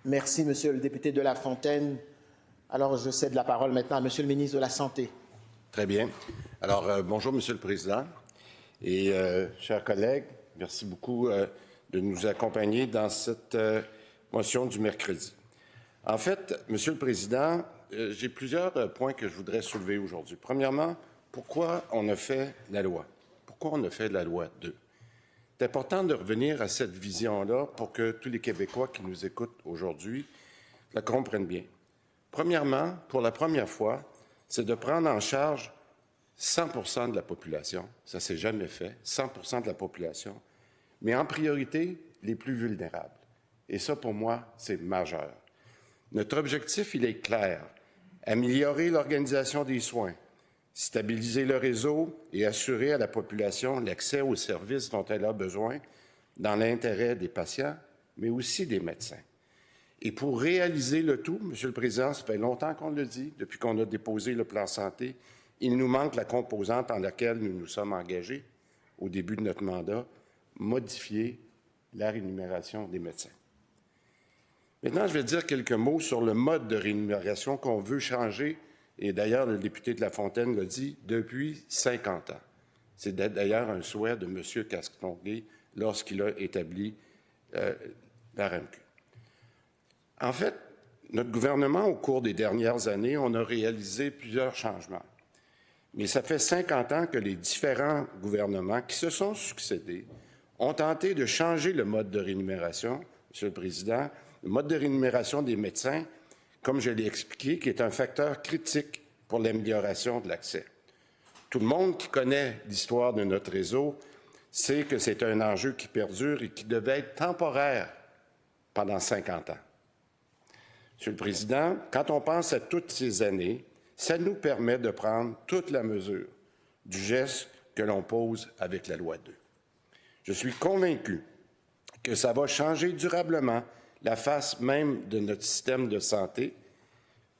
Merci, Monsieur le député de La Fontaine. Alors, je cède la parole maintenant à Monsieur le ministre de la Santé. Très bien. Alors, bonjour, Monsieur le Président et chers collègues, merci beaucoup de nous accompagner dans cette motion du mercredi. En fait, Monsieur le Président, j'ai plusieurs points que je voudrais soulever aujourd'hui. Premièrement, pourquoi on a fait la loi? Pourquoi on a fait la loi 2? C'est important de revenir à cette vision-là pour que tous les Québécois qui nous écoutent aujourd'hui la comprennent bien. Premièrement, pour la première fois, c'est de prendre en charge 100% de la population. Ça ne s'est jamais fait, 100% de la population, mais en priorité, les plus vulnérables. Et ça, pour moi, c'est majeur. Notre objectif, il est clair. Améliorer l'organisation des soins, stabiliser le réseau et assurer à la population l'accès aux services dont elle a besoin dans l'intérêt des patients, mais aussi des médecins. Et pour réaliser le tout, Monsieur le Président, ça fait longtemps qu'on le dit, depuis qu'on a déposé le plan santé, il nous manque la composante en laquelle nous nous sommes engagés au début de notre mandat, modifier la rémunération des médecins. Maintenant, je vais dire quelques mots sur le mode de rémunération qu'on veut changer, et d'ailleurs, le député de La Fontaine l'a dit, depuis 50 ans. C'est d'ailleurs un souhait de M. Castonguay lorsqu'il a établi la RAMQ. En fait, notre gouvernement, au cours des dernières années, on a réalisé plusieurs changements. Mais ça fait 50 ans que les différents gouvernements qui se sont succédés ont tenté de changer le mode de rémunération, Monsieur le Président, le mode de rémunération des médecins, comme je l'ai expliqué, qui est un facteur critique pour l'amélioration de l'accès. Tout le monde qui connaît l'histoire de notre réseau sait que c'est un enjeu qui perdure et qui devait être temporaire pendant 50 ans. Monsieur le Président, quand on pense à toutes ces années, ça nous permet de prendre toute la mesure du geste que l'on pose avec la loi 2. Je suis convaincu que ça va changer durablement la face même de notre système de santé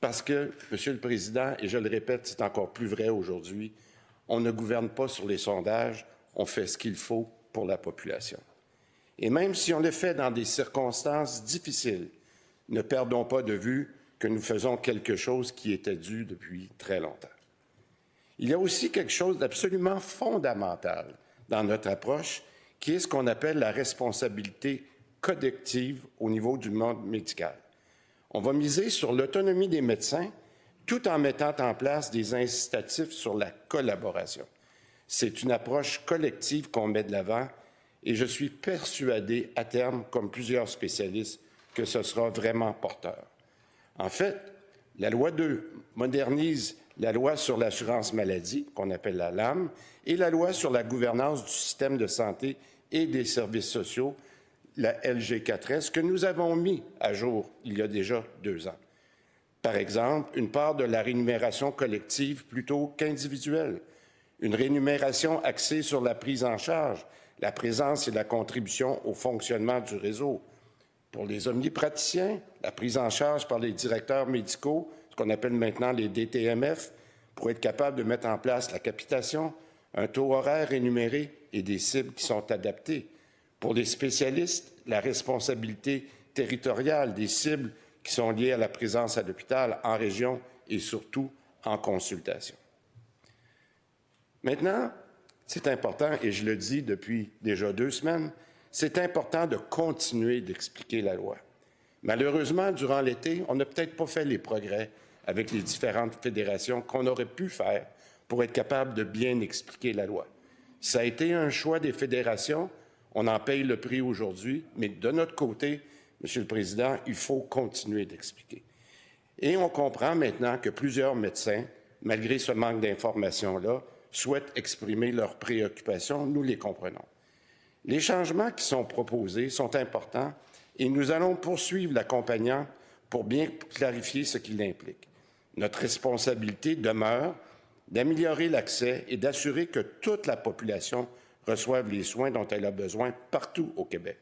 parce que, Monsieur le Président, et je le répète, c'est encore plus vrai aujourd'hui, on ne gouverne pas sur les sondages, on fait ce qu'il faut pour la population. Et même si on le fait dans des circonstances difficiles, ne perdons pas de vue que nous faisons quelque chose qui était dû depuis très longtemps. Il y a aussi quelque chose d'absolument fondamental dans notre approche, qui est ce qu'on appelle la responsabilité collective au niveau du monde médical. On va miser sur l'autonomie des médecins tout en mettant en place des incitatifs sur la collaboration. C'est une approche collective qu'on met de l'avant et je suis persuadé à terme, comme plusieurs spécialistes, que ce sera vraiment porteur. En fait, la loi 2 modernise la loi sur l'assurance maladie, qu'on appelle la LAM, et la loi sur la gouvernance du système de santé et des services sociaux, la LG4S, que nous avons mis à jour il y a déjà 2 ans. Par exemple, une part de la rémunération collective plutôt qu'individuelle, une rémunération axée sur la prise en charge, la présence et la contribution au fonctionnement du réseau. Pour les omnipraticiens, la prise en charge par les directeurs médicaux, ce qu'on appelle maintenant les DTMF, pour être capable de mettre en place la capitation, un taux horaire rémunéré et des cibles qui sont adaptées. Pour les spécialistes, la responsabilité territoriale des cibles qui sont liées à la présence à l'hôpital, en région et surtout en consultation. Maintenant, c'est important, et je le dis depuis déjà 2 semaines, c'est important de continuer d'expliquer la loi. Malheureusement, durant l'été, on n'a peut-être pas fait les progrès avec les différentes fédérations qu'on aurait pu faire pour être capable de bien expliquer la loi. Ça a été un choix des fédérations, on en paye le prix aujourd'hui, mais de notre côté, Monsieur le Président, il faut continuer d'expliquer. Et on comprend maintenant que plusieurs médecins, malgré ce manque d'informations-là, souhaitent exprimer leurs préoccupations, nous les comprenons. Les changements qui sont proposés sont importants et nous allons poursuivre l'accompagnant pour bien clarifier ce qu'il implique. Notre responsabilité demeure d'améliorer l'accès et d'assurer que toute la population reçoive les soins dont elle a besoin partout au Québec.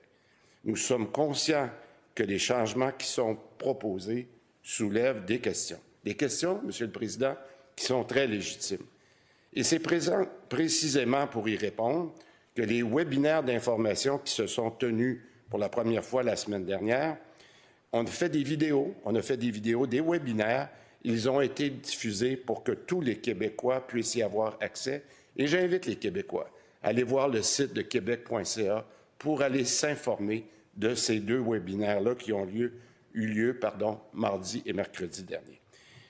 Nous sommes conscients que les changements qui sont proposés soulèvent des questions. Des questions, Monsieur le Président, qui sont très légitimes. Et c'est précisément pour y répondre que les webinaires d'information qui se sont tenus pour la première fois la semaine dernière On a fait des vidéos, des webinaires. Ils ont été diffusés pour que tous les Québécois puissent y avoir accès. Et j'invite les Québécois à aller voir le site de québec.ca pour aller s'informer de ces 2 webinaires-là qui ont eu lieu mardi et mercredi dernier.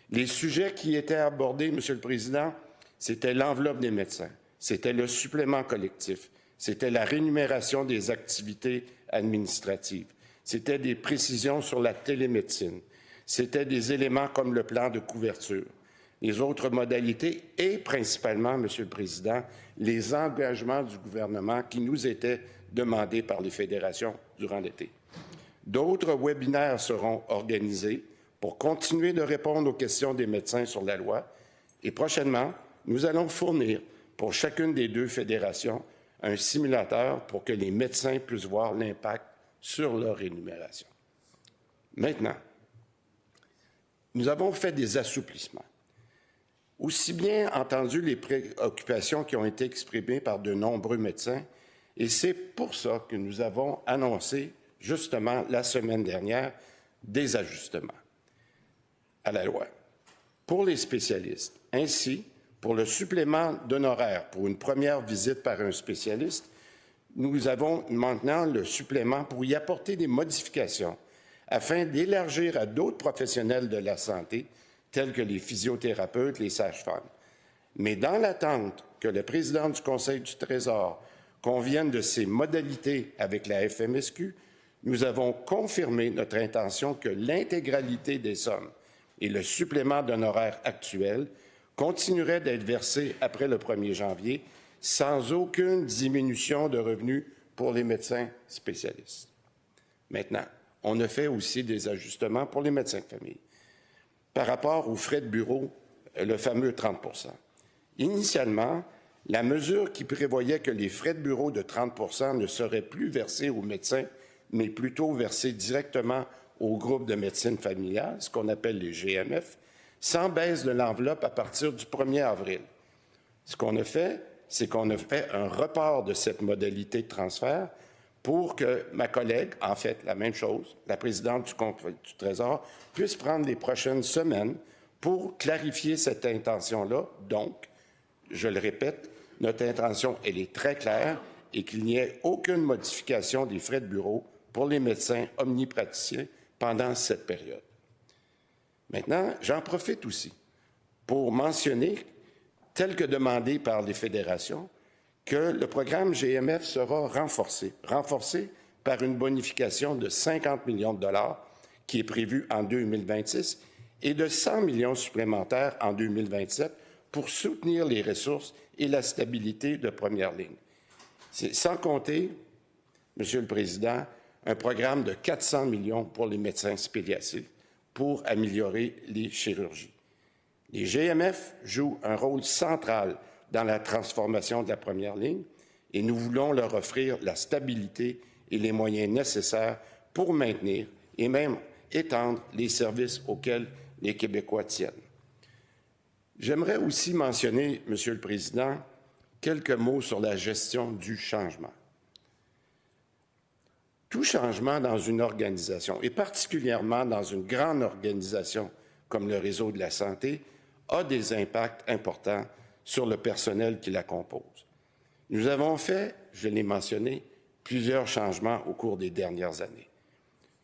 Les sujets qui étaient abordés, Monsieur le Président, c'était l'enveloppe des médecins, c'était le supplément collectif, c'était la rémunération des activités administratives, c'était des précisions sur la télémédecine, c'était des éléments comme le plan de couverture, les autres modalités et principalement, Monsieur le Président, les engagements du gouvernement qui nous étaient demandés par les fédérations durant l'été. D'autres webinaires seront organisés pour continuer de répondre aux questions des médecins sur la loi et prochainement, nous allons fournir pour chacune des 2 fédérations un simulateur pour que les médecins puissent voir l'impact sur leur rémunération. Maintenant, nous avons fait des assouplissements. Aussi bien entendu les préoccupations qui ont été exprimées par de nombreux médecins, et c'est pour ça que nous avons annoncé, justement, la semaine dernière, des ajustements à la loi pour les spécialistes. Ainsi, pour le supplément d'honoraires pour une première visite par un spécialiste, nous avons maintenant le supplément pour y apporter des modifications afin d'élargir à d'autres professionnels de la santé, tels que les physiothérapeutes, les sages-femmes. Mais dans l'attente que le président du Conseil du Trésor convienne de ces modalités avec la FMSQ, nous avons confirmé notre intention que l'intégralité des sommes et le supplément d'honoraires actuel continueraient d'être versés après le 1er janvier sans aucune diminution de revenus pour les médecins spécialistes. Maintenant, on a fait aussi des ajustements pour les médecins de famille. Par rapport aux frais de bureau, le fameux 30 %. Initialement, la mesure qui prévoyait que les frais de bureau de 30 % ne seraient plus versés aux médecins, mais plutôt versés directement au groupe de médecine familiale, ce qu'on appelle les GMF, sans baisse de l'enveloppe à partir du 1er avril. Ce qu'on a fait, c'est qu'on a fait un report de cette modalité de transfert pour que ma collègue, en fait la même chose, la présidente du Trésor, puisse prendre les prochaines semaines pour clarifier cette intention-là. Donc, je le répète, notre intention, elle est très claire et qu'il n'y ait aucune modification des frais de bureau pour les médecins omnipraticiens pendant cette période. Maintenant, j'en profite aussi pour mentionner, tel que demandé par les fédérations, que le programme GMF sera renforcé par une bonification de 50 millions de dollars qui est prévue en 2026 et de 100 millions supplémentaires en 2027 pour soutenir les ressources et la stabilité de première ligne. C'est sans compter, Monsieur le Président, un programme de 400 millions pour les médecins pédiatriques pour améliorer les chirurgies. Les GMF jouent un rôle central dans la transformation de la première ligne et nous voulons leur offrir la stabilité et les moyens nécessaires pour maintenir et même étendre les services auxquels les Québécois tiennent. J'aimerais aussi mentionner, Monsieur le Président, quelques mots sur la gestion du changement. Tout changement dans une organisation, et particulièrement dans une grande organisation comme le réseau de la santé, a des impacts importants sur le personnel qui la compose. Nous avons fait, je l'ai mentionné, plusieurs changements au cours des dernières années.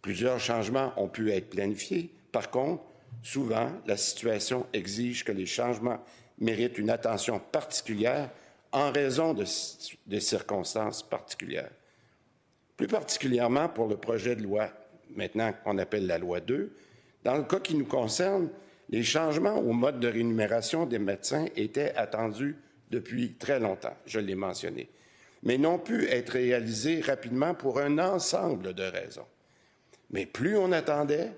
Plusieurs changements ont pu être planifiés. Par contre, souvent, la situation exige que les changements méritent une attention particulière en raison de circonstances particulières. Plus particulièrement pour le projet de loi, maintenant qu'on appelle la loi 2, dans le cas qui nous concerne, les changements au mode de rémunération des médecins étaient attendus depuis très longtemps, je l'ai mentionné, mais n'ont pu être réalisés rapidement pour un ensemble de raisons. Mais plus on attendait,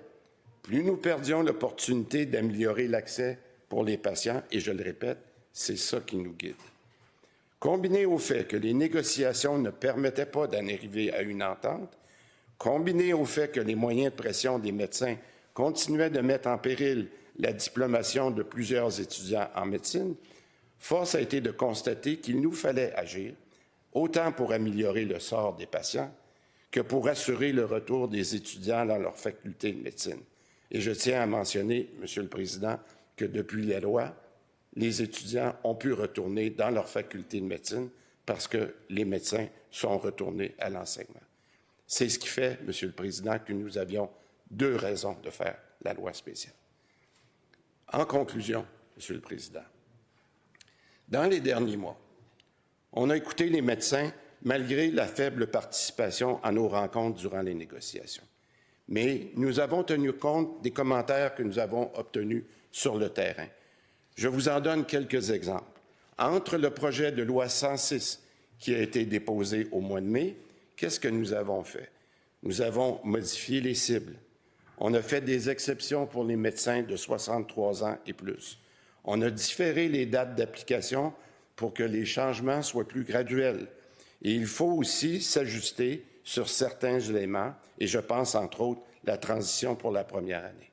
plus nous perdions l'opportunité d'améliorer l'accès pour les patients, et je le répète, c'est ça qui nous guide. Combiné au fait que les négociations ne permettaient pas d'en arriver à une entente, combiné au fait que les moyens de pression des médecins continuaient de mettre en péril la diplomation de plusieurs étudiants en médecine, force a été de constater qu'il nous fallait agir, autant pour améliorer le sort des patients que pour assurer le retour des étudiants dans leur faculté de médecine. Et je tiens à mentionner, Monsieur le Président, que depuis la loi, les étudiants ont pu retourner dans leur faculté de médecine parce que les médecins sont retournés à l'enseignement. C'est ce qui fait, Monsieur le Président, que nous avions 2 raisons de faire la loi spéciale. En conclusion, Monsieur le Président, dans les derniers mois, on a écouté les médecins malgré la faible participation à nos rencontres durant les négociations. Mais nous avons tenu compte des commentaires que nous avons obtenus sur le terrain. Je vous en donne quelques exemples. Entre le projet de loi 106 qui a été déposé au mois de mai, qu'est-ce que nous avons fait? Nous avons modifié les cibles. On a fait des exceptions pour les médecins de 63 ans et plus. On a différé les dates d'application pour que les changements soient plus graduels. Et il faut aussi s'ajuster sur certains éléments, et je pense entre autres la transition pour la première année.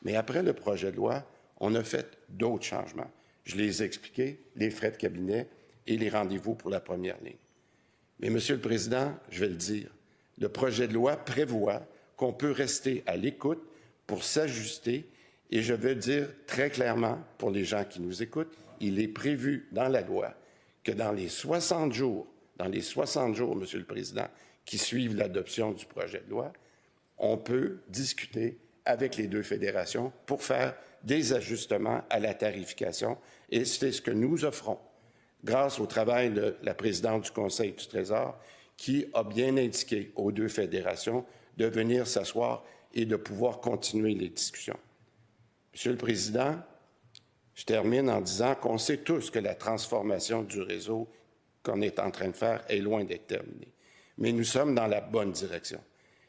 Mais après le projet de loi, on a fait d'autres changements. Je les ai expliqués, les frais de cabinet et les rendez-vous pour la première ligne. Mais, Monsieur le Président, je vais le dire, le projet de loi prévoit qu'on peut rester à l'écoute pour s'ajuster, et je veux dire très clairement, pour les gens qui nous écoutent, il est prévu dans la loi que dans les 60 jours, Monsieur le Président, qui suivent l'adoption du projet de loi, on peut discuter avec les 2 fédérations pour faire des ajustements à la tarification, et c'est ce que nous offrons grâce au travail de la présidente du Conseil du Trésor qui a bien indiqué aux 2 fédérations de venir s'asseoir et de pouvoir continuer les discussions. Monsieur le Président, je termine en disant qu'on sait tous que la transformation du réseau qu'on est en train de faire est loin d'être terminée. Mais nous sommes dans la bonne direction.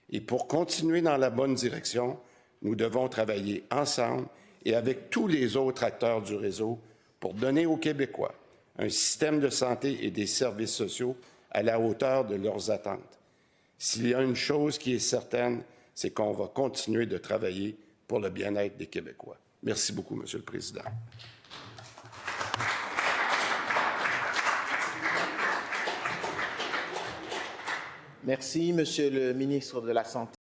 Et pour continuer dans la bonne direction, nous devons travailler ensemble et avec tous les autres acteurs du réseau pour donner aux Québécois un système de santé et des services sociaux à la hauteur de leurs attentes. S'il y a une chose qui est certaine, c'est qu'on va continuer de travailler pour le bien-être des Québécois. Merci beaucoup, Monsieur le Président. Merci, Monsieur le ministre de la Santé.